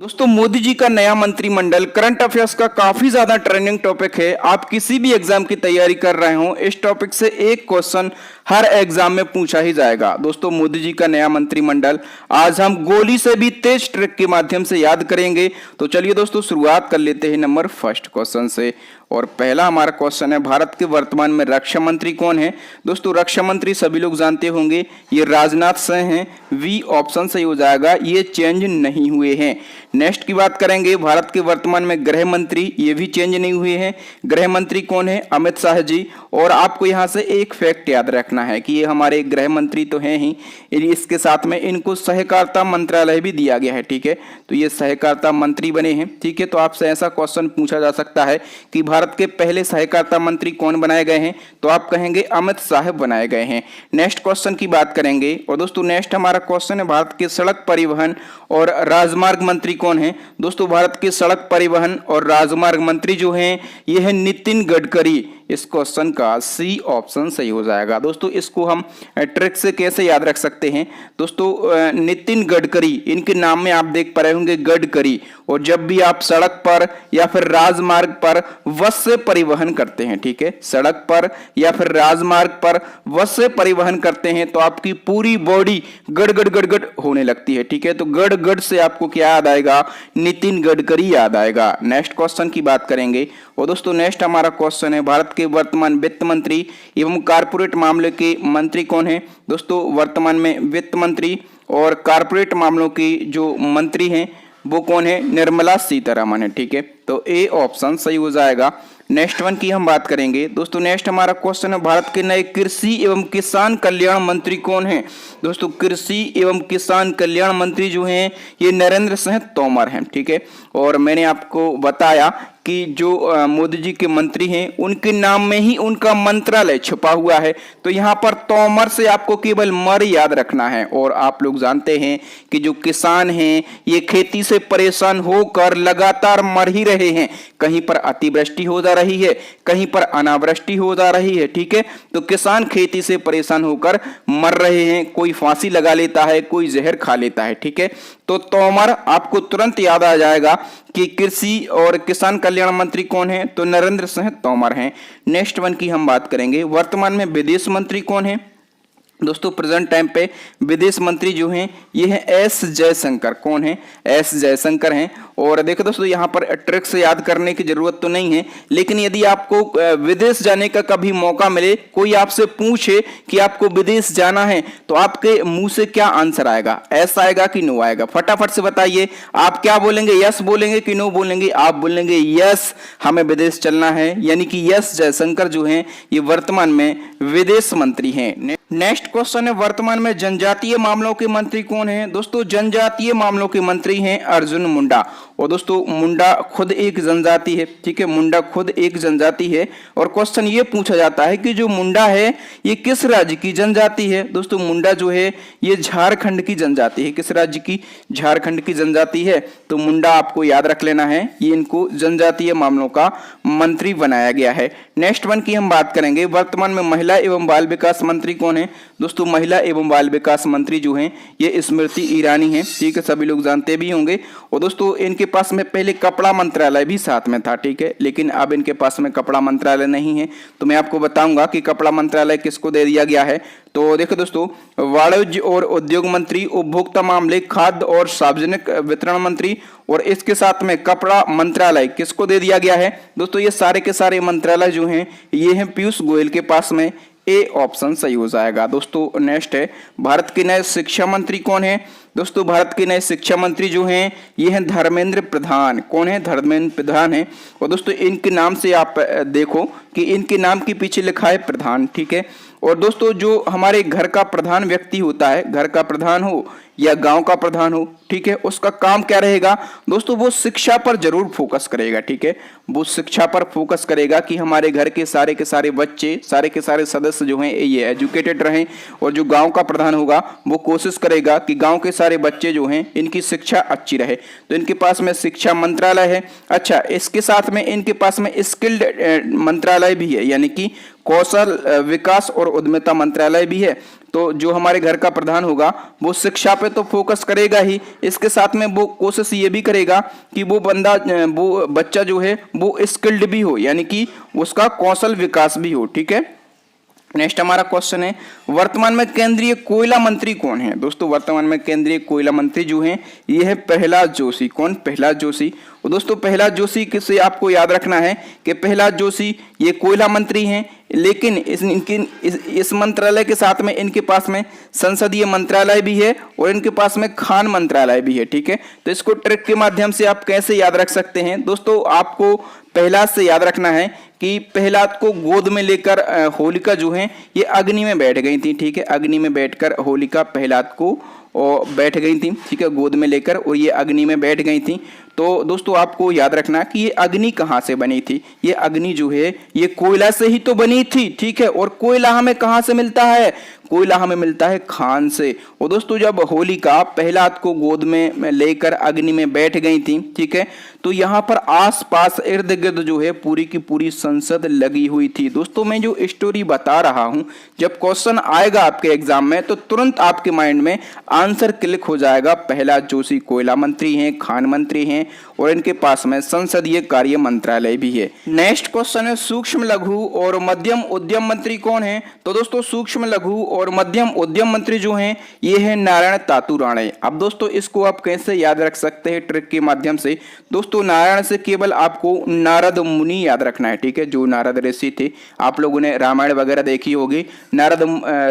दोस्तों मोदी जी का नया मंत्रिमंडल करंट अफेयर्स का काफी ज्यादा ट्रेंडिंग टॉपिक है। आप किसी भी एग्जाम की तैयारी कर रहे हो, इस टॉपिक से एक क्वेश्चन हर एग्जाम में पूछा ही जाएगा। दोस्तों मोदी जी का नया मंत्रिमंडल आज हम गोली से भी तेज ट्रिक के माध्यम से याद करेंगे। तो चलिए दोस्तों शुरुआत कर लेते हैं नंबर फर्स्ट क्वेश्चन से। और पहला हमारा क्वेश्चन है, भारत के वर्तमान में रक्षा मंत्री कौन है? दोस्तों रक्षा मंत्री सभी लोग जानते होंगे, ये राजनाथ सिंह हैं। वी ऑप्शन सही हो जाएगा, ये चेंज नहीं हुए हैं। नेक्स्ट की बात करेंगे, भारत के वर्तमान में गृह मंत्री, ये भी चेंज नहीं हुए हैं। गृह मंत्री कौन है? अमित शाह जी। और आपको यहां से एक फैक्ट याद रखना है कि ये हमारे गृह मंत्री तो हैं ही, इसके साथ में इनको सहकारिता मंत्रालय भी दिया गया है। ठीक है, तो ये सहकारिता मंत्री बने हैं। ठीक है, तो आपसे ऐसा क्वेश्चन पूछा जा सकता है कि भारत के पहले सहकारिता मंत्री कौन बनाए गए हैं, तो आप कहेंगे अमित शाह बनाए गए हैं। नेक्स्ट क्वेश्चन की बात करेंगे। और दोस्तों नेक्स्ट हमारा क्वेश्चन है, भारत के सड़क परिवहन और राजमार्ग मंत्री कौन है? दोस्तों भारत के सड़क परिवहन और राजमार्ग मंत्री जो हैं ये है नितिन गडकरी। इस क्वेश्चन का सी ऑप्शन सही हो जाएगा। दोस्तों इसको हम ट्रिक से कैसे याद रख सकते हैं? दोस्तों नितिन गडकरी, इनके नाम में आप देख पा रहे होंगे गडकरी, और जब भी आप सड़क पर या फिर राजमार्ग पर बस से परिवहन करते हैं, ठीक है, सड़क पर या फिर राजमार्ग पर बस से परिवहन करते हैं तो आपकी पूरी बॉडी गड़गड़ गड़गड़ होने लगती है। ठीक है, तो गड़गड़ से आपको क्या याद आएगा? नितिन गडकरी याद आएगा। नेक्स्ट क्वेश्चन की बात करेंगे। और दोस्तों नेक्स्ट हमारा क्वेश्चन है, भारत के वर्तमान वित्त मंत्री एवं कारपोरेट मामले के मंत्री कौन है? दोस्तों वर्तमान में वित्त मंत्री और कारपोरेट मामलों की जो मंत्री हैं वो कौन है? निर्मला सीतारमण है। ठीक है, तो ए ऑप्शन सही हो जाएगा। नेक्स्ट वन की हम बात करेंगे। दोस्तों नेक्स्ट हमारा क्वेश्चन है, भारत के नए कृषि एवं किसान कल्याण मंत्री कौन है? दोस्तों कृषि एवं किसान कल्याण मंत्री जो हैं ये नरेंद्र सिंह तोमर हैं। ठीक है, और मैंने आपको बताया कि जो मोदी जी के मंत्री हैं उनके नाम में ही उनका मंत्रालय छुपा हुआ है, तो यहाँ पर तोमर से आपको केवल मर याद रखना है। और आप लोग जानते हैं कि जो किसान हैं ये खेती से परेशान होकर लगातार मर ही रहे हैं। कहीं पर अतिवृष्टि हो जा रही है, कहीं पर अनावृष्टि हो जा रही है। ठीक है, तो किसान खेती से परेशान होकर मर रहे हैं, कोई फांसी लगा लेता है, कोई जहर खा लेता है। ठीक है, तो तोमर आपको तुरंत याद आ जाएगा कि कृषि और किसान कल्याण मंत्री कौन है? तो नरेंद्र सिंह तोमर हैं। नेक्स्ट वन की हम बात करेंगे, वर्तमान में विदेश मंत्री कौन है? दोस्तों प्रेजेंट टाइम पे विदेश मंत्री जो हैं ये हैं एस जयशंकर। कौन है? एस जयशंकर हैं। और देखो दोस्तों यहाँ पर ट्रिक से याद करने की जरूरत तो नहीं है, लेकिन यदि आपको विदेश जाने का कभी मौका मिले, कोई आपसे पूछे कि आपको विदेश जाना है, तो आपके मुंह से क्या आंसर आएगा? एस आएगा कि नो आएगा? फटाफट से बताइए। आप क्या बोलेंगे? यस बोलेंगे कि नो बोलेंगे? आप बोलेंगे यस, हमें विदेश चलना है। यानी कि यस जयशंकर जो हैं ये वर्तमान में विदेश मंत्री हैं। नेक्स्ट क्वेश्चन है, वर्तमान में जनजातीय मामलों के मंत्री कौन हैं? दोस्तों जनजातीय मामलों के मंत्री हैं अर्जुन मुंडा। और दोस्तों मुंडा खुद एक जनजाति है। ठीक है, मुंडा खुद एक जनजाति है। और क्वेश्चन ये पूछा जाता है कि जो मुंडा है ये किस राज्य की जनजाति है? दोस्तों मुंडा जो है ये झारखंड की जनजाति है। किस राज्य की? झारखंड की जनजाति है। तो मुंडा आपको याद रख लेना है, ये इनको जनजातीय मामलों का मंत्री बनाया गया है। नेक्स्ट वन की हम बात करेंगे, वर्तमान में महिला एवं बाल विकास मंत्री कौन है? दोस्तों महिला एवं बाल विकास मंत्री जो हैं ये स्मृति ईरानी हैं। ठीक है, सभी लोग जानते भी होंगे। और दोस्तों इनके पास में पहले कपड़ा मंत्रालय भी साथ में था। ठीक है, लेकिन अब इनके पास में कपड़ा मंत्रालय नहीं है। तो मैं आपको बताऊंगा कि कपड़ा मंत्रालय किसको दे दिया गया है। तो देखो दोस्तों, वाणिज्य और उद्योग मंत्री, उपभोक्ता मामले, खाद्य और सार्वजनिक वितरण मंत्री, और इसके साथ में कपड़ा मंत्रालय किसको दे दिया गया है? दोस्तों ये सारे के सारे मंत्रालय जो हैं ये हैं पीयूष गोयल के पास में। ए ऑप्शन सही हो जाएगा। दोस्तों नेक्स्ट है, भारत के नए शिक्षा मंत्री कौन है? दोस्तों भारत के नए शिक्षा मंत्री जो हैं ये हैं धर्मेंद्र प्रधान। कौन है? धर्मेंद्र प्रधान है। और दोस्तों इनके नाम से आप देखो कि इनके नाम के पीछे लिखा है प्रधान। ठीक है, और दोस्तों जो हमारे घर का प्रधान व्यक्ति होता है, घर का प्रधान हो या गांव का प्रधान हो, ठीक है, उसका काम क्या रहेगा? दोस्तों वो शिक्षा पर जरूर फोकस करेगा। ठीक है, वो शिक्षा पर फोकस करेगा कि हमारे घर के सारे बच्चे, सारे के सारे सदस्य जो हैं ये एजुकेटेड रहें। और जो गांव का प्रधान होगा वो कोशिश करेगा कि गांव के सारे बच्चे जो हैं इनकी शिक्षा अच्छी रहे। तो इनके पास में शिक्षा मंत्रालय है। अच्छा, इसके साथ में इनके पास में स्किल्ड मंत्रालय भी है, यानी कि कौशल विकास और उद्यमिता मंत्रालय भी है। तो जो हमारे घर का प्रधान होगा वो शिक्षा पे तो फोकस करेगा ही, इसके साथ में वो कोशिश ये भी करेगा कि वो बच्चा जो है वो स्किल्ड भी हो, यानी कि उसका कौशल विकास भी हो। ठीक है, नेक्स्ट हमारा क्वेश्चन है, वर्तमान में केंद्रीय कोयला मंत्री कौन है? दोस्तों वर्तमान में केंद्रीय कोयला मंत्री जो हैं ये है प्रहलाद जोशी। कौन? प्रहलाद जोशी। और दोस्तों प्रहलाद जोशी से आपको याद रखना है कि प्रहलाद जोशी ये कोयला मंत्री हैं, लेकिन इस मंत्रालय के साथ में इनके पास में संसदीय मंत्रालय भी है और इनके पास में खान मंत्रालय भी है। ठीक है, तो इसको ट्रिक के माध्यम से आप कैसे याद रख सकते हैं? दोस्तों आपको प्रहलाद से याद रखना है कि प्रहलाद को गोद में लेकर होलिका जो है ये अग्नि में बैठ गई थी। ठीक है, अग्नि में बैठकर होलिका प्रहलाद को बैठ गई थी। ठीक है, गोद में लेकर और ये अग्नि में बैठ गई थी। तो दोस्तों आपको याद रखना कि ये अग्नि कहाँ से बनी थी? ये अग्नि जो है ये कोयला से ही तो बनी थी। ठीक है, और कोयला हमें कहाँ से मिलता है? कोयला हमें मिलता है खान से। और दोस्तों जब होलिका प्रहलाद को गोद में लेकर अग्नि में बैठ गई थी, ठीक है, तो यहाँ पर आसपास इर्द गिर्द जो है पूरी की पूरी संसद लगी हुई थी। दोस्तों मैं जो स्टोरी बता रहा हूँ, जब क्वेश्चन आएगा आपके एग्जाम में तो तुरंत आपके माइंड में आंसर क्लिक हो जाएगा। प्रहलाद जोशी कोयला मंत्री हैं, खान मंत्री हैं और इनके पास में संसदीय कार्य मंत्रालय भी है। नेक्स्ट क्वेश्चन है, सूक्ष्म लघु और मध्यम उद्यम मंत्री कौन है? तो दोस्तों सूक्ष्म लघु और मध्यम उद्यम मंत्री जो हैं ये है नारायण तातू राणे। अब दोस्तों इसको आप कैसे याद रख सकते हैं ट्रिक के माध्यम से? दोस्तों नारायण से केवल आपको नारद मुनि याद रखना है। ठीक है, जो नारद ऋषि थे, आप लोगों ने रामायण वगैरह देखी होगी। नारद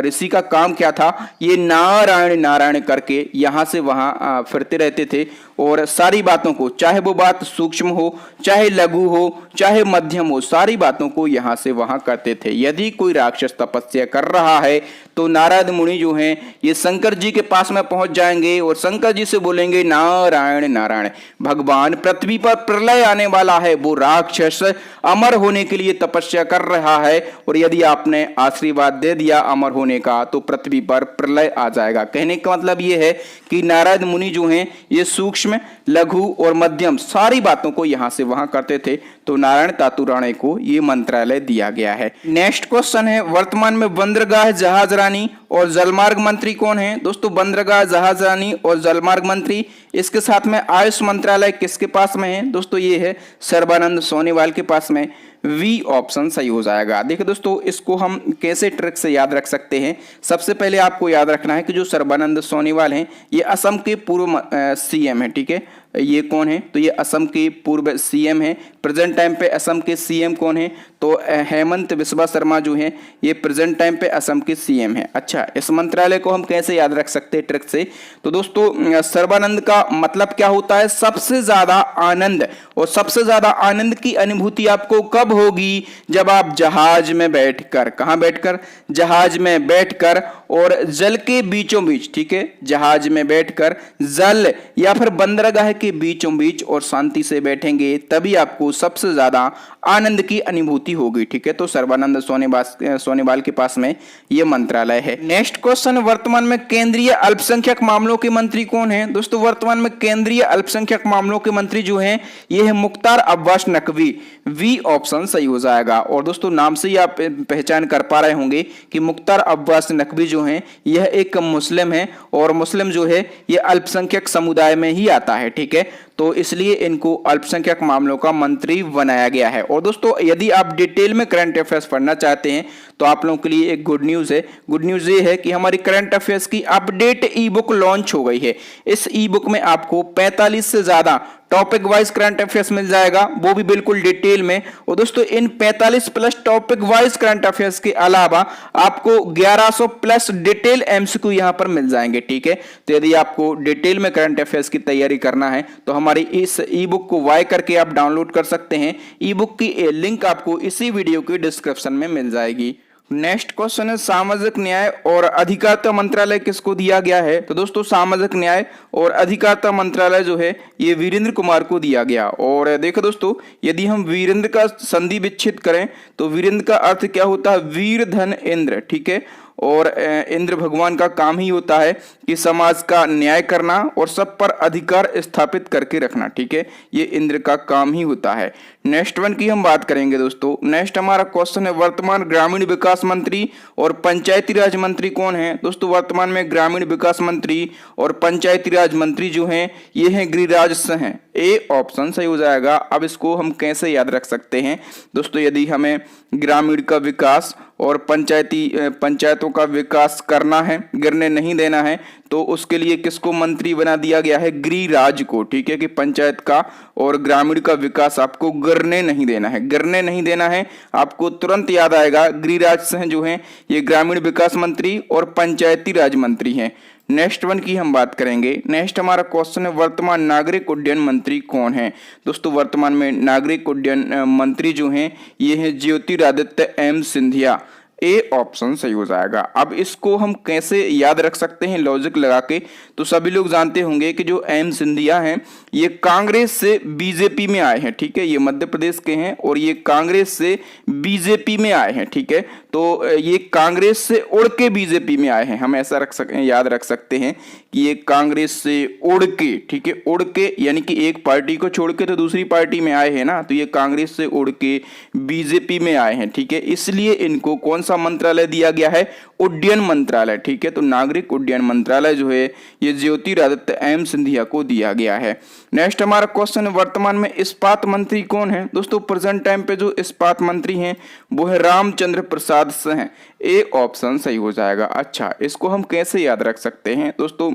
ऋषि का काम क्या था? ये नारायण नारायण करके यहाँ से वहाँ फिरते रहते थे और सारी बातों को, चाहे वो बात सूक्ष्म हो, चाहे लघु हो, चाहे मध्यम हो, सारी बातों को यहाँ से वहाँ करते थे। यदि कोई राक्षस तपस्या कर रहा है तो नारद मुनि जो हैं ये शंकर जी के पास में पहुंच जाएंगे और शंकर जी से बोलेंगे नारायण नारायण, भगवान पृथ्वी पर प्रलय आने वाला है, वो राक्षस अमर होने के लिए तपस्या कर रहा है और यदि आपने आशीर्वाद दे दिया अमर होने का तो पृथ्वी पर प्रलय आ जाएगा। कहने का मतलब ये है कि नारद मुनि जो हैं ये सूक्ष्म, लघु और मध्यम सारी बातों को यहाँ से वहां करते थे, तो नारायण तातू राणे को ये मंत्रालय दिया गया है। नेक्स्ट क्वेश्चन है, वर्तमान में बंदरगाह जहाज रानी और जलमार्ग मंत्री कौन है? दोस्तों बंदरगाह जहाज रानी और जलमार्ग मंत्री, इसके साथ में आयुष मंत्रालय किसके पास में है? दोस्तों ये है सर्बानंद सोनोवाल के पास में। वी ऑप्शन सही हो जाएगा। देखिए दोस्तों इसको हम कैसे ट्रिक से याद रख सकते हैं? सबसे पहले आपको याद रखना है कि जो सर्बानंद सोनोवाल हैं ये असम के पूर्व सीएम है। ठीक है, ये कौन है? तो ये असम के पूर्व सीएम है। प्रेजेंट टाइम पे असम के सीएम कौन है? तो हेमंत बिस्वा शर्मा जो है ये प्रेजेंट टाइम पे असम के सीएम है। अच्छा, इस मंत्रालय को हम कैसे याद रख सकते हैं ट्रिक से? तो दोस्तों सर्बानंद का मतलब क्या होता है? सबसे ज्यादा आनंद, और सबसे ज्यादा आनंद की अनुभूति आपको कब होगी? जब आप जहाज में बैठकर, कहां बैठकर? जहाज में बैठकर और जल के बीचों बीच, ठीक है, जहाज में बैठकर जल या फिर बंदरगाह के बीचों बीच और शांति से बैठेंगे, तभी आपको सबसे ज्यादा आनंद की अनुभूति होगी। ठीक है, तो सर्बानंद सोनोवाल के पास में ये मंत्रालय है। नेक्स्ट क्वेश्चन, वर्तमान में केंद्रीय अल्पसंख्यक मामलों के मंत्री कौन है? दोस्तों वर्तमान में केंद्रीय अल्पसंख्यक मामलों के मंत्री जो हैं ये है मुख्तार अब्बास नकवी। वी ऑप्शन सही हो जाएगा। और दोस्तों नाम से ही आप पहचान कर पा रहे होंगे कि मुख्तार अब्बास नकवी जो हैं यह एक मुस्लिम है और मुस्लिम जो है ये अल्पसंख्यक समुदाय में ही आता है। ठीक है, तो इसलिए इनको अल्पसंख्यक मामलों का मंत्री बनाया गया है। और दोस्तों यदि आप डिटेल में करंट अफेयर्स पढ़ना चाहते हैं तो आप लोगों के लिए एक गुड न्यूज है। गुड न्यूज ये है कि हमारी करंट अफेयर्स की अपडेट ई बुक लॉन्च हो गई है। इस ई बुक में आपको 45 से ज्यादा टॉपिक वाइज करंट अफेयर्स मिल जाएगा, वो भी बिल्कुल डिटेल में। और दोस्तों इन 45 plus topic wise current affairs के अलावा आपको 1100 प्लस डिटेल एमसीक्यू यहां पर मिल जाएंगे। ठीक है, तो यदि आपको डिटेल में करंट अफेयर्स की तैयारी करना है तो हमारी इस ई बुक को बाय करके आप डाउनलोड कर सकते हैं। ई बुक की लिंक आपको इसी वीडियो के डिस्क्रिप्शन में मिल जाएगी। नेक्स्ट क्वेश्चन है, सामाजिक न्याय और अधिकारिता मंत्रालय किसको दिया गया है? तो दोस्तों सामाजिक न्याय और अधिकारिता मंत्रालय जो है ये वीरेंद्र कुमार को दिया गया। और देखो दोस्तों यदि हम वीरेंद्र का संधि विच्छेद करें तो वीरेंद्र का अर्थ क्या होता है? वीर धन इंद्र। ठीक है, और इंद्र भगवान का काम ही होता है कि समाज का न्याय करना और सब पर अधिकार स्थापित करके रखना। ठीक है, ये इंद्र का काम ही होता है। नेक्स्ट वन की हम बात करेंगे दोस्तों। नेक्स्ट हमारा क्वेश्चन है, वर्तमान ग्रामीण विकास मंत्री और पंचायती राज मंत्री कौन है? दोस्तों वर्तमान में ग्रामीण विकास मंत्री और पंचायती राज मंत्री जो हैं ये हैं गिरिराज सिंह हैं। ए ऑप्शन सही हो जाएगा। अब इसको हम कैसे याद रख सकते हैं दोस्तों? यदि हमें ग्रामीण का विकास और पंचायतों का विकास करना है, गिरने नहीं देना है, तो उसके लिए किसको मंत्री बना दिया गया है? गिरिराज को। ठीक है, कि पंचायत का और ग्रामीण का विकास आपको गिरने नहीं देना है, गिरने नहीं देना है। आपको तुरंत याद आएगा गिरिराज सिंह जो हैं ये ग्रामीण विकास मंत्री और पंचायती राज मंत्री हैं। नेक्स्ट वन की हम बात करेंगे। नेक्स्ट हमारा क्वेश्चन है, वर्तमान नागरिक उड्डयन मंत्री कौन है? दोस्तों वर्तमान में नागरिक उड्डयन मंत्री जो हैं ये हैं Jyotiraditya M Scindia. A option सही हो जाएगा। अब इसको हम कैसे याद रख सकते हैं लॉजिक लगा के? तो सभी लोग जानते होंगे कि जो एम सिंधिया हैं ये कांग्रेस से बीजेपी में आए हैं। ठीक है, ये मध्य प्रदेश के हैं और ये कांग्रेस से बीजेपी में आए हैं। ठीक है, तो ये कांग्रेस से उड़ के बीजेपी में आए हैं। हम ऐसा याद रख सकते हैं कि ये कांग्रेस से उड़ के, ठीक है, उड़ के यानी कि एक पार्टी को छोड़ के तो दूसरी पार्टी में आए हैं ना, तो ये कांग्रेस से उड़ के बीजेपी में आए हैं। ठीक है, इसलिए इनको कौन सा मंत्रालय दिया गया है? उड्डयन मंत्रालय। ठीक है, तो नागरिक उड्डयन मंत्रालय जो है ये ज्योतिरादित्य एम सिंधिया को दिया गया है। नेक्स्ट हमारा क्वेश्चन है, वर्तमान में इस्पात मंत्री कौन है? दोस्तों प्रेजेंट टाइम पे जो इस्पात मंत्री हैं वो है रामचंद्र प्रसाद सिंह। ए ऑप्शन सही हो जाएगा। अच्छा, इसको हम कैसे याद रख सकते हैं दोस्तों?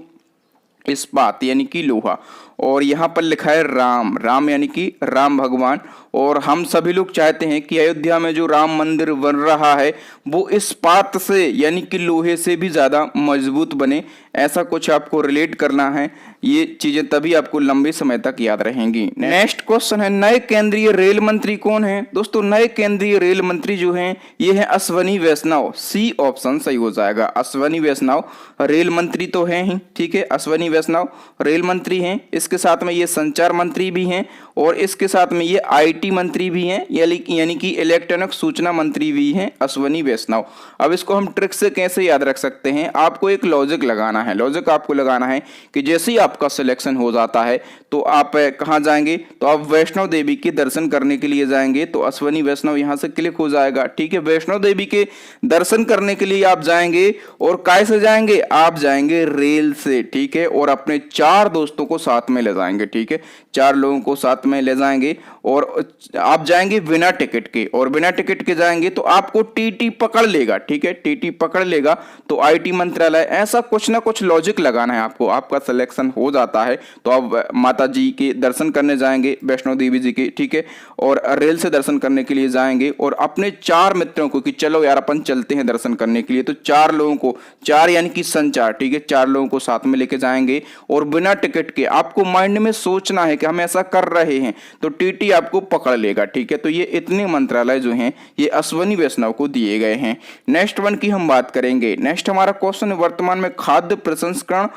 इस्पात यानी कि लोहा और यहाँ पर लिखा है राम, राम यानी कि राम भगवान, और हम सभी लोग चाहते हैं कि अयोध्या में जो राम मंदिर बन रहा है वो इस्पात से यानी कि लोहे से भी ज़्यादा मजबूत बने। ऐसा कुछ आपको रिलेट करना है, ये चीज़ें तभी आपको लंबे समय तक याद रहेंगी। नेक्स्ट क्वेश्चन है, नए केंद्रीय रेल मंत्री कौन है? दोस्तों नए केंद्रीय रेल मंत्री जो हैं ये है अश्वनी वैष्णव। सी ऑप्शन सही हो जाएगा। अश्वनी वैष्णव रेल मंत्री तो हैं ही। ठीक है, अश्वनी वैष्णव रेल मंत्री हैं, इसके साथ में ये संचार मंत्री भी हैं और इसके साथ में ये आईटी मंत्री भी हैं, यानी कि इलेक्ट्रॉनिक सूचना मंत्री भी हैं अश्वनी वैष्णव। अब इसको हम ट्रिक से कैसे याद रख सकते हैं? आपको एक लॉजिक लगाना है। लॉजिक आपको लगाना है कि जैसे ही आपका सिलेक्शन हो जाता है तो आप कहाँ जाएंगे? तो आप वैष्णो देवी के दर्शन करने के लिए जाएंगे, तो अश्वनी वैष्णव यहाँ से क्लिक हो जाएगा। ठीक है, वैष्णो देवी के दर्शन करने के लिए आप जाएंगे और काय से जाएंगे? आप जाएंगे रेल से। ठीक है, और अपने 4 दोस्तों को साथ में ले जाएंगे। ठीक है, 4 लोगों को साथ में ले जाएंगे और आप जाएंगे बिना टिकट के, और बिना टिकट के जाएंगे तो आपको टीटी पकड़ लेगा। ठीक है, टीटी पकड़ लेगा तो आईटी मंत्रालय, ऐसा कुछ ना कुछ लॉजिक लगाना है आपको। आपका सिलेक्शन हो जाता है तो आप माता जी के दर्शन करने जाएंगे, वैष्णो देवी जी के। ठीक है, और रेल से दर्शन करने के लिए जाएंगे और अपने 4 मित्रों को कि चलो यार अपन चलते हैं दर्शन करने के लिए, तो 4 लोगों को, 4 यानी कि संचार, ठीक है, 4 लोगों को साथ में लेके जाएंगे और बिना टिकट के आपको माइंड में सोचना है कि हम ऐसा कर रहे हैं, तो टीटी आपको पकड़ लेगा। ठीक है, तो ये इतने मंत्रालय जो हैं ये अश्वनी वैष्णव को दिए गए हैं। नेक्स्ट वन की हम बात करेंगे। नेक्स्ट हमारा क्वेश्चन है, वर्तमान में खाद्य प्रसंस्करण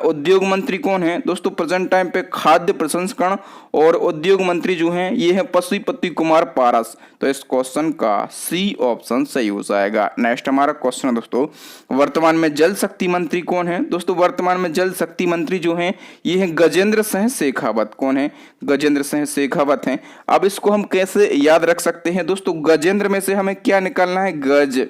उद्योग मंत्री कौन है? दोस्तों प्रेजेंट टाइम पे खाद्य प्रसंस्करण और उद्योग मंत्री जो हैं ये है पशुपति कुमार पारस। तो इस क्वेश्चन का सी ऑप्शन सही हो जाएगा। नेक्स्ट हमारा क्वेश्चन है दोस्तों, वर्तमान में जल शक्ति मंत्री कौन है? दोस्तों वर्तमान में जल शक्ति मंत्री जो हैं ये है गजेंद्र सिंह शेखावत। कौन है? गजेंद्र सिंह शेखावत हैं। अब इसको हम कैसे याद रख सकते हैं दोस्तों? गजेंद्र में से हमें क्या निकालना है? गज,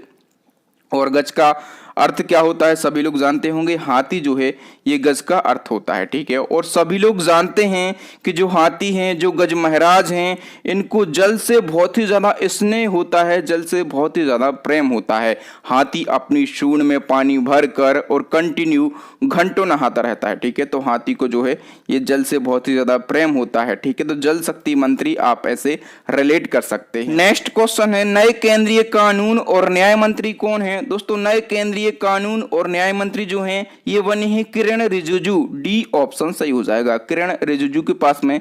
और गज का अर्थ क्या होता है सभी लोग जानते होंगे, हाथी जो है ये गज का अर्थ होता है। ठीक है, और सभी लोग जानते हैं कि जो हाथी हैं, जो गज महाराज हैं, इनको जल से बहुत ही ज्यादा स्नेह होता है, जल से बहुत ही ज्यादा प्रेम होता है। हाथी अपनी सूंड में पानी भर कर और कंटिन्यू घंटों नहाता रहता है। ठीक है, तो हाथी को जो है ये जल से बहुत ही ज्यादा प्रेम होता है। ठीक है, तो जल शक्ति मंत्री आप ऐसे रिलेट कर सकते हैं। नेक्स्ट क्वेश्चन है, नए केंद्रीय कानून और न्याय मंत्री कौन है? दोस्तों नए केंद्रीय कानून और न्याय मंत्री जो हैं ये बने हैं किरण रिजिजू। डी ऑप्शन सही हो जाएगा। किरण रिजिजू के पास में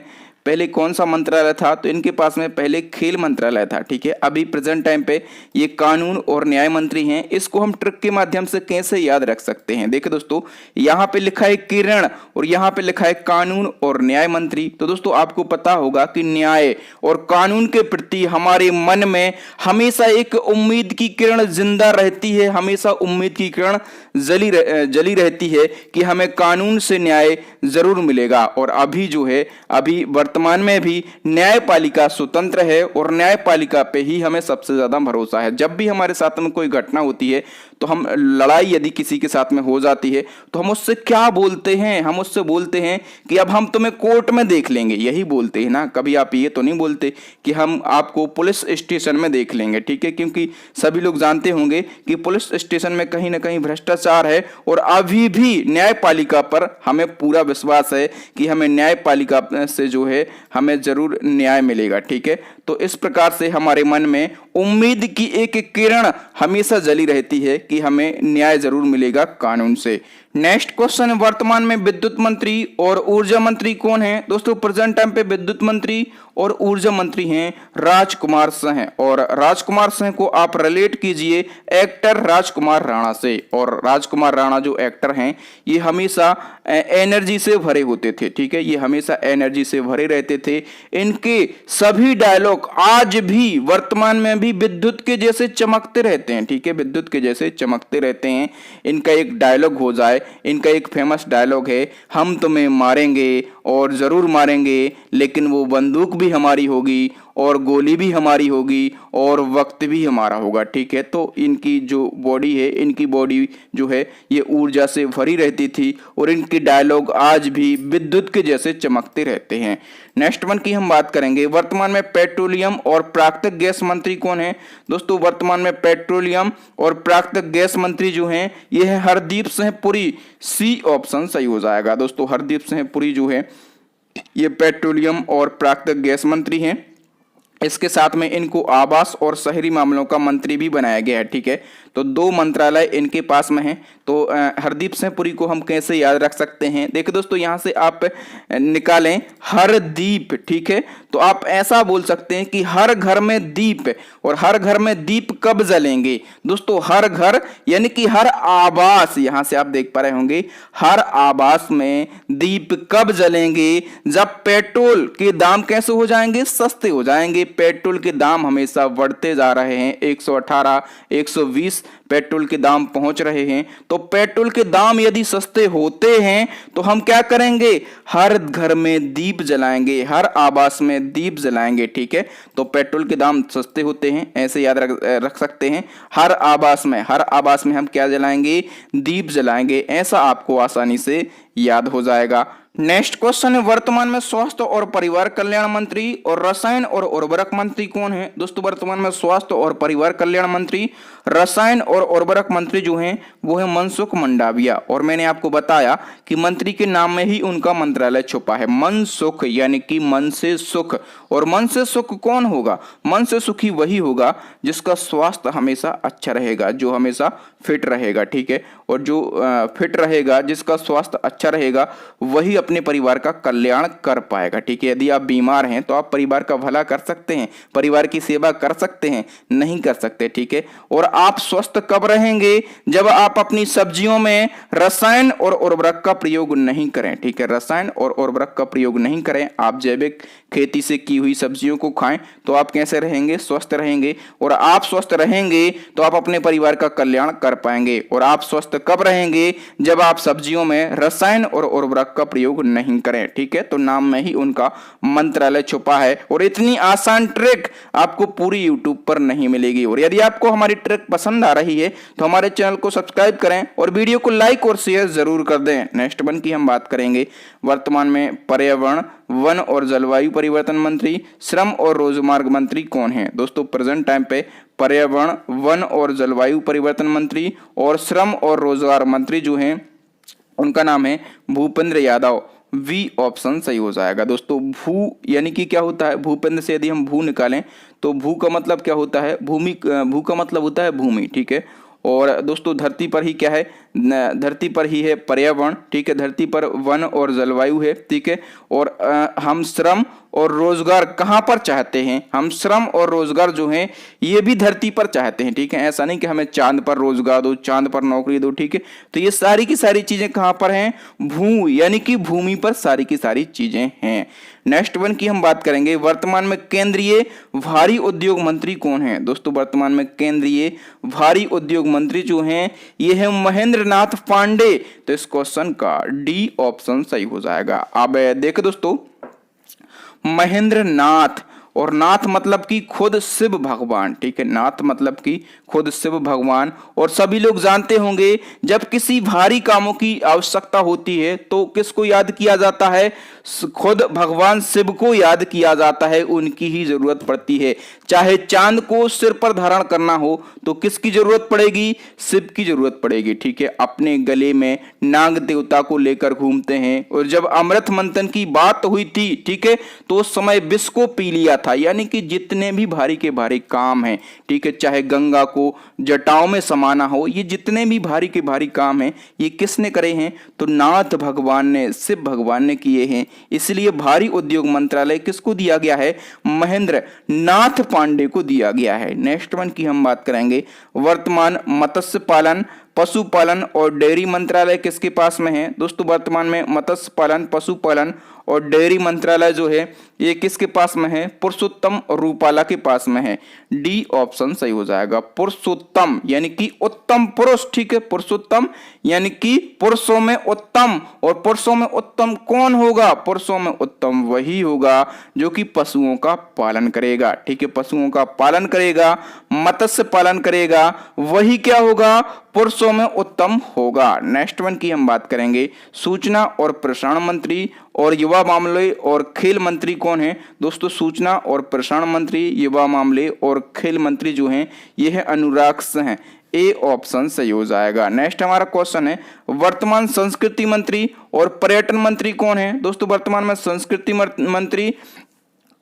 पहले कौन सा मंत्रालय था, तो इनके पास में पहले खेल मंत्रालय था, ठीक है। अभी प्रेजेंट टाइम पे ये कानून और न्याय मंत्री हैं। इसको हम ट्रिक के माध्यम से कैसे याद रख सकते हैं, देखिए दोस्तों, यहाँ पे लिखा है किरण और यहाँ पे लिखा है कानून और न्याय मंत्री। तो दोस्तों आपको पता होगा कि न्याय और कानून के प्रति हमारे मन में हमेशा एक उम्मीद की किरण जिंदा रहती है, हमेशा उम्मीद की किरण जली रहती है कि हमें कानून से न्याय जरूर मिलेगा। और अभी जो है, अभी वर्तमान में भी न्यायपालिका स्वतंत्र है और न्यायपालिका पे ही हमें सबसे ज्यादा भरोसा है। जब भी हमारे साथ में कोई घटना होती है, तो हम लड़ाई यदि किसी के साथ में हो जाती है, तो हम उससे क्या बोलते हैं, हम उससे बोलते हैं कि अब हम तुम्हें कोर्ट में देख लेंगे, यही बोलते हैं ना। कभी आप ये तो नहीं बोलते कि हम आपको पुलिस स्टेशन में देख लेंगे, ठीक है, क्योंकि सभी लोग जानते होंगे कि पुलिस स्टेशन में कहीं ना कहीं भ्रष्टाचार है। और अभी भी न्यायपालिका पर हमें पूरा विश्वास है कि हमें न्यायपालिका से जो है हमें जरूर न्याय मिलेगा, ठीक है। तो इस प्रकार से हमारे मन में उम्मीद की एक किरण हमेशा जली रहती है कि हमें न्याय जरूर मिलेगा कानून से। नेक्स्ट क्वेश्चन, वर्तमान में विद्युत मंत्री और ऊर्जा मंत्री कौन है? दोस्तों प्रेजेंट टाइम पे विद्युत मंत्री और ऊर्जा मंत्री हैं राजकुमार सिंह। और राजकुमार सिंह को आप रिलेट कीजिए एक्टर राजकुमार राणा से। और राजकुमार राणा जो एक्टर हैं, ये हमेशा एनर्जी से भरे होते थे, ठीक है, ये हमेशा एनर्जी से भरे रहते थे। इनके सभी डायलॉग आज भी वर्तमान में भी विद्युत के जैसे चमकते रहते हैं, ठीक है, विद्युत के जैसे चमकते रहते हैं। इनका एक डायलॉग हो जाए, इनका एक फेमस डायलॉग है, हम तुम्हें मारेंगे और जरूर मारेंगे, लेकिन वो बंदूक भी हमारी होगी और गोली भी हमारी होगी और वक्त भी हमारा होगा, ठीक है। तो इनकी जो बॉडी है, इनकी बॉडी जो है ये ऊर्जा से भरी रहती थी और इनके डायलॉग आज भी विद्युत के जैसे चमकते रहते हैं। नेक्स्ट वन की हम बात करेंगे, वर्तमान में पेट्रोलियम और प्राकृतिक गैस मंत्री कौन है? दोस्तों वर्तमान में पेट्रोलियम और प्राकृतिक गैस मंत्री जो हैं ये है हरदीप सिंह पुरी। सी ऑप्शन सही हो जाएगा। दोस्तों हरदीप सिंह पुरी जो है ये पेट्रोलियम और प्राकृतिक गैस मंत्री हैं। इसके साथ में इनको आवास और शहरी मामलों का मंत्री भी बनाया गया है, ठीक है। तो दो मंत्रालय इनके पास में हैं। तो हरदीप सिंह पुरी को हम कैसे याद रख सकते हैं? देखिए दोस्तों, यहाँ से आप निकालें हरदीप, ठीक है, तो आप ऐसा बोल सकते हैं कि हर घर में दीप। और हर घर में दीप कब जलेंगे? दोस्तों हर घर यानी कि हर आवास, यहाँ से आप देख पा रहे होंगे, हर आवास में दीप कब जलेंगे? जब पेट्रोल के दाम कैसे हो जाएंगे? सस्ते हो जाएंगे। पेट्रोल के दाम हमेशा बढ़ते जा रहे हैं, 118, 120 पेट्रोल के दाम पहुंच रहे हैं। तो पेट्रोल के दाम यदि सस्ते होते हैं तो हम क्या करेंगे? हर घर में दीप जलाएंगे, हर आवास में दीप जलाएंगे, ठीक है। तो पेट्रोल के दाम सस्ते होते हैं, ऐसे याद रख सकते हैं। हर आवास में हम क्या जलाएंगे? दीप जलाएंगे। ऐसा आपको आसानी से याद हो जाएगा। नेक्स्ट क्वेश्चन है, वर्तमान में स्वास्थ्य और परिवार कल्याण मंत्री और रसायन और उर्वरक मंत्री कौन है? दोस्तों वर्तमान में स्वास्थ्य और परिवार कल्याण मंत्री, रसायन और उर्वरक मंत्री जो हैं वो है मनसुख मंडाविया। और मैंने आपको बताया कि मंत्री के नाम में ही उनका मंत्रालय छुपा है, मनसुख यानी कि मन से सुख। और मन से सुख कौन होगा? मन से सुखी वही होगा जिसका स्वास्थ्य हमेशा अच्छा रहेगा, जो हमेशा फिट रहेगा, ठीक है। और जो फिट रहेगा, जिसका स्वास्थ्य अच्छा रहेगा, वही अपने परिवार का कल्याण कर पाएगा, ठीक है। यदि आप बीमार हैं तो आप परिवार का भला कर सकते हैं, परिवार की सेवा कर सकते हैं? नहीं कर सकते, ठीक है। और आप स्वस्थ कब रहेंगे? जब आप अपनी सब्जियों में रसायन और उर्वरक का प्रयोग नहीं करें, ठीक है, रसायन और उर्वरक का प्रयोग नहीं करें, आप जैविक खेती से की हुई सब्जियों को खाएं, तो आप कैसे रहेंगे? स्वस्थ रहेंगे। और आप स्वस्थ रहेंगे तो आप अपने परिवार का कल्याण कर पाएंगे। और आप स्वस्थ कब रहेंगे? जब आप सब्जियों में रसायन और उर्वरक का प्रयोग नहीं करें, ठीक है। तो नाम में ही उनका मंत्रालय छुपा है। और इतनी आसान ट्रिक आपको पूरी यूट्यूब पर नहीं मिलेगी। और यदि आपको हमारी ट्रिक पसंद आ रही है तो हमारे चैनल को सब्सक्राइब करें और वीडियो को लाइक और शेयर जरूर कर दें। नेक्स्ट वन की हम बात करेंगे, वर्तमान में पर्यावरण, वन और जलवायु परिवर्तन मंत्री, श्रम और रोजगार मंत्री कौन है? दोस्तों प्रेजेंट टाइम पे पर्यावरण, वन और जलवायु परिवर्तन मंत्री और श्रम और रोजगार मंत्री जो हैं उनका नाम है भूपेंद्र यादव। वी ऑप्शन सही हो जाएगा। दोस्तों भू यानी कि क्या होता है? भूपेंद्र से यदि हम भू निकालें तो भू का मतलब क्या होता है? भूमि, भू का मतलब होता है भूमि, ठीक है। और दोस्तों धरती पर ही क्या है? धरती पर ही है पर्यावरण, ठीक है, धरती पर वन और जलवायु है, ठीक है, और हम श्रम और रोजगार कहाँ पर चाहते हैं, हम श्रम और रोजगार जो है ये भी धरती पर चाहते हैं, ठीक है, ऐसा नहीं कि हमें चांद पर रोजगार दो, चांद पर नौकरी दो, ठीक है। तो ये सारी की सारी चीजें कहाँ पर हैं, भू यानी कि भूमि पर सारी की सारी चीजें हैं। नेक्स्ट वन की हम बात करेंगे, वर्तमान में केंद्रीय भारी उद्योग मंत्री कौन है। दोस्तों वर्तमान में केंद्रीय भारी उद्योग मंत्री जो हैं ये है महेंद्र नाथ पांडे। तो इस क्वेश्चन का डी ऑप्शन सही हो जाएगा। अब देखो दोस्तों, महेंद्र नाथ, और नाथ मतलब कि खुद शिव भगवान, ठीक है, नाथ मतलब कि खुद शिव भगवान। और सभी लोग जानते होंगे जब किसी भारी कामों की आवश्यकता होती है तो किसको याद किया जाता है, खुद भगवान शिव को याद किया जाता है, उनकी ही जरूरत पड़ती है। चाहे चांद को सिर पर धारण करना हो तो किसकी जरूरत पड़ेगी, शिव की जरूरत पड़ेगी, ठीक है। अपने गले में नाग देवता को लेकर घूमते हैं। और जब अमृत मंथन की बात हुई थी, ठीक है, तो उस समय विष को पी लिया था। यानी कि जितने भी भारी के भारी काम हैं, ठीक है, चाहे गंगा को जटाओं में समाना हो, ये जितने भी भारी के भारी काम हैं ये किसने करे हैं, तो नाथ भगवान ने, शिव भगवान ने किए हैं। इसलिए भारी उद्योग मंत्रालय किसको दिया गया है, महेंद्र नाथ पांडे को दिया गया है। नेक्स्ट वन की हम बात करेंगे, वर्तमान मत्स्य पालन, पशुपालन और डेयरी मंत्रालय किसके पास में है। दोस्तों वर्तमान में मत्स्य पालन, पशुपालन और डेयरी मंत्रालय जो है ये किसके पास में है, पुरुषोत्तम रूपाला के पास में है। डी ऑप्शन सही हो जाएगा। पुरुषोत्तम यानी कि उत्तम पुरुष, ठीक है, पुरुषोत्तम यानी कि पुरुषों में उत्तम। और पुरुषों में उत्तम कौन होगा, पुरुषों में उत्तम वही होगा जो कि पशुओं का पालन करेगा, ठीक है, पशुओं का पालन करेगा, मत्स्य पालन करेगा, वही क्या होगा, पुरुषों में उत्तम होगा। नेक्स्ट वन की हम बात करेंगे, सूचना और प्रसारण मंत्री और युवा मामले और खेल मंत्री कौन है। दोस्तों सूचना और प्रसारण मंत्री, युवा मामले और खेल मंत्री जो हैं ये है अनुराग सिंह। ए ऑप्शन सही हो जाएगा। नेक्स्ट हमारा क्वेश्चन है, वर्तमान संस्कृति मंत्री और पर्यटन मंत्री कौन है। दोस्तों वर्तमान में संस्कृति मंत्री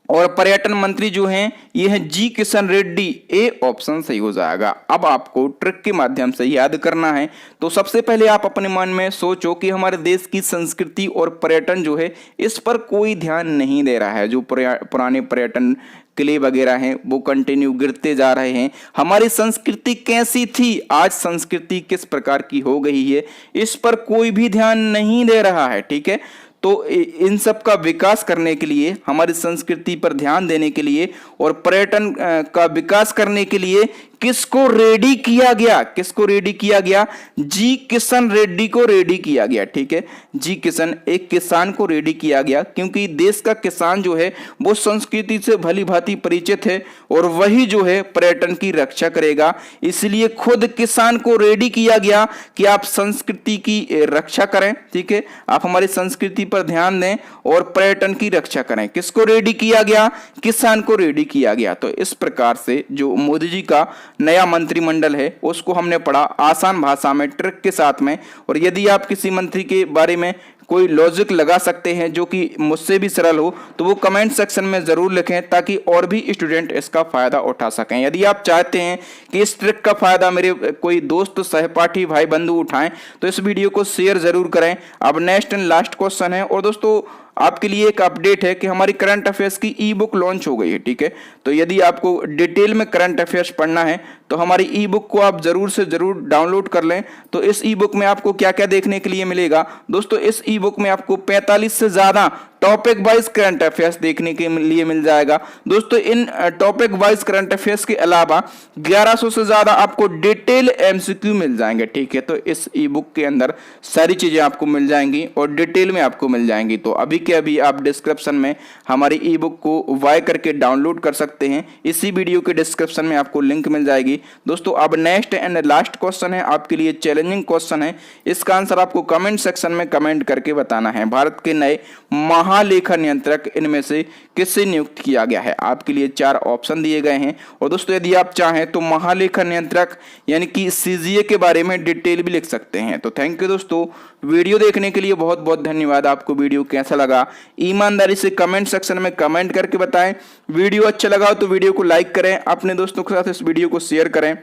और पर्यटन मंत्री जो हैं ये हैं जी किशन रेड्डी। ए ऑप्शन सही हो जाएगा। अब आपको ट्रिक के माध्यम से याद करना है। तो सबसे पहले आप अपने मन में सोचो कि हमारे देश की संस्कृति और पर्यटन जो है इस पर कोई ध्यान नहीं दे रहा है। जो पुराने पर्यटन किले वगैरह हैं वो कंटिन्यू गिरते जा रहे हैं। हमारी संस्कृति कैसी थी, आज संस्कृति किस प्रकार की हो गई है, इस पर कोई भी ध्यान नहीं दे रहा है, ठीक है। तो इन सब का विकास करने के लिए, हमारी संस्कृति पर ध्यान देने के लिए और पर्यटन का विकास करने के लिए किसको रेडी किया गया, किसको रेडी किया गया, जी किशन रेड्डी को रेडी किया गया, ठीक है। जी किशन एक किसान को रेडी किया गया क्योंकि देश का किसान जो है वो संस्कृति से भली भांति परिचित है और वही जो है पर्यटन की रक्षा करेगा। इसलिए खुद किसान को रेडी किया गया कि आप संस्कृति की रक्षा करें, ठीक है, आप हमारी संस्कृति पर ध्यान दें और पर्यटन की रक्षा करें। किसको रेडी किया गया, किसान को रेडी किया गया। तो इस प्रकार से जो मोदी जी का नया मंत्रिमंडल है उसको हमने पढ़ा आसान भाषा में, ट्रिक के साथ में। और यदि आप किसी मंत्री के बारे में कोई लॉजिक लगा सकते हैं जो कि मुझसे भी सरल हो तो वो कमेंट सेक्शन में जरूर लिखें ताकि और भी स्टूडेंट इसका फायदा उठा सकें। यदि आप चाहते हैं कि इस ट्रिक का फायदा मेरे कोई दोस्त, सहपाठी, भाई बंधु उठाएं तो इस वीडियो को शेयर जरूर करें। अब नेक्स्ट एंड लास्ट क्वेश्चन है और दोस्तों आपके लिए एक अपडेट है कि हमारी करंट अफेयर्स की ई बुक लॉन्च हो गई है, ठीक है। तो यदि आपको डिटेल में करंट अफेयर्स पढ़ना है तो हमारी ई बुक को आप जरूर से जरूर डाउनलोड कर लें। तो इस ई बुक में आपको क्या क्या देखने के लिए मिलेगा दोस्तों, इस ई बुक में आपको 45 से ज्यादा टॉपिक वाइज करंट अफेयर्स देखने के लिए मिल जाएगा। दोस्तों इन टॉपिक वाइज करंट अफेयर्स के अलावा 1100 से ज्यादा आपको डिटेल एमसीक्यू मिल जाएंगे, ठीक है। तो इस ई बुक के अंदर सारी चीजें आपको मिल जाएंगी और डिटेल में आपको मिल जाएंगी। तो अभी के अभी आप डिस्क्रिप्शन में हमारी ई बुक को वाई करके डाउनलोड कर सकते हैं। इसी वीडियो के डिस्क्रिप्शन में आपको लिंक मिल जाएगी। दोस्तों अब नेक्स्ट एंड लास्ट क्वेश्चन है, आपके लिए चैलेंजिंग क्वेश्चन है। इसका आंसर आपको कमेंट सेक्शन में कमेंट करके बताना है। भारत के नए महालेखा नियंत्रक इनमें से किससे नियुक्त किया गया है। आपके लिए 4 ऑप्शन दिए गए हैं। और दोस्तों यदि आप चाहें तो महालेखा नियंत्रक यानी कि सीजीए के बारे में डिटेल भी लिख सकते हैं। तो थैंक यू दोस्तों, वीडियो देखने के लिए बहुत बहुत धन्यवाद। आपको वीडियो कैसा लगा ईमानदारी से कमेंट सेक्शन में कमेंट करके बताएं। वीडियो अच्छा लगा हो तो वीडियो को लाइक करें, अपने दोस्तों के साथ इस वीडियो को शेयर करें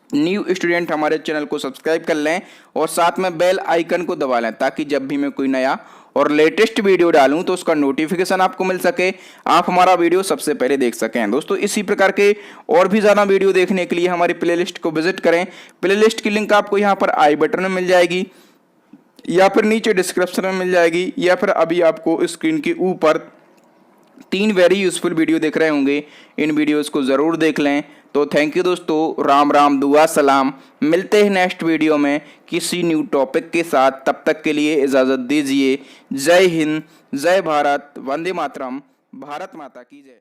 न्यू स्टूडेंट हमारे चैनल को सब्सक्राइब कर लें और साथ में बेल आइकन को दबा लें, ताकि जब भी मैं कोई नया और लेटेस्ट वीडियो डालूं तो उसका नोटिफिकेशन आपको मिल सके, आप हमारा वीडियो सबसे पहले देख सकें। दोस्तों इसी प्रकार के और भी ज़्यादा वीडियो देखने के लिए हमारी प्लेलिस्ट को विजिट करें। प्लेलिस्ट की लिंक आपको यहाँ पर आई बटन में मिल जाएगी, या फिर नीचे डिस्क्रिप्शन में मिल जाएगी, या फिर अभी आपको स्क्रीन के ऊपर 3 वेरी यूजफुल वीडियो देख रहे होंगे, इन वीडियोस को ज़रूर देख लें। तो थैंक यू दोस्तों, राम राम, दुआ सलाम। मिलते हैं नेक्स्ट वीडियो में किसी न्यू टॉपिक के साथ। तब तक के लिए इजाज़त दीजिए। जय हिंद, जय भारत, वंदे मातरम, भारत माता की जय।